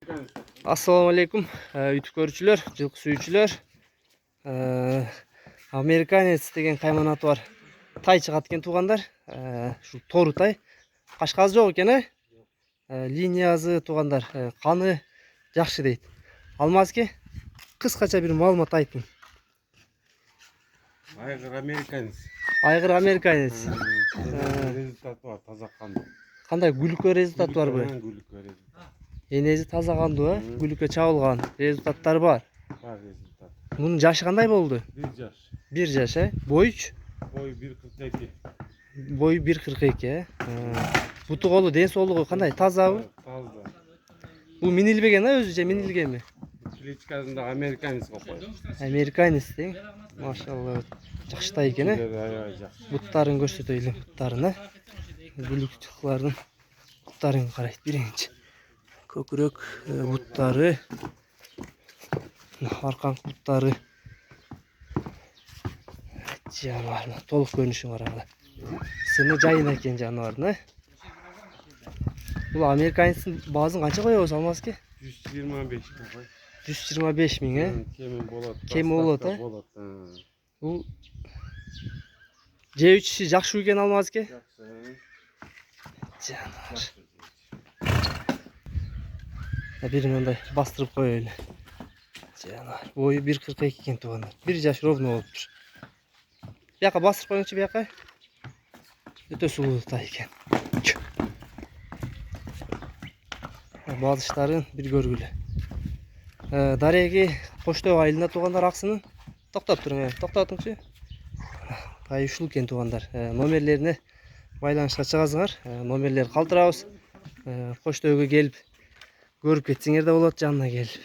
Assalamu alaikum YouTube көрүүчүлөр, жылкы сүйүүчүлөр. Американец деген кайманаты бар. Тай чыгат экен туугандар. Ушул тору тай. Кашказы жок экен, линиясы туугандар. Каны жакшы дейт. Алмазке кыскача бир маалымат айтың. Айгыр американец. Айгыр американец. Результаты бар, таза кандуу. Кандай гүлүккө результат барбы? Гүлүккө результат. Энеси таза кандуу, гүлүккө чабылган. Результаттары бар. Бар результат. Мунун жашы кандай болду? 1 жаш. 1 жаш, Бойчу? Бою 1,42. Бою 1,42, Буту колу ден соолугу кандай? Тазабы? Таза. Бул минилбеген өзү же минилгенби? Кличкасында американец коюп койду. Американец тең. Машалла. Жакшытай экен, Аябай жакшы. Буттарын көрсөтөйлү, буттарын, Гүлүкчүлөрдүн буттарын карайт биринчи. Көкүрөк буттары, арканкы буттары. Жаныбар, толук көрүнүшү бар ага. Сыны жайына экен жаныбардын, Бул американецтин баазын канча коебуз Алмазке? 125 кой. 125 миң, Кеми болот. Кеми болот, Болот. Бул жөө ичиши жакшы экен Алмазке? Жакшы. Жаныбар. Бир мындай бастырып коелу. Жаныбар, бою 1,42 экен туугандар. 1 жаш ровно болуптур. Бияка бастырып коюңчу, бияка. Өтө сулуу тай экен. Базыштарын бир көргүлө. Дареги Коштоо айылында туугандар аксынын. Токтоп туруң, токтотуңчу. Тай ушул экен туугандар. Номерлерине байланышка чыгасыңар. Номерлери калтырабыз. Коштоого келип көрүп кетсеңер да болот, жанына келип.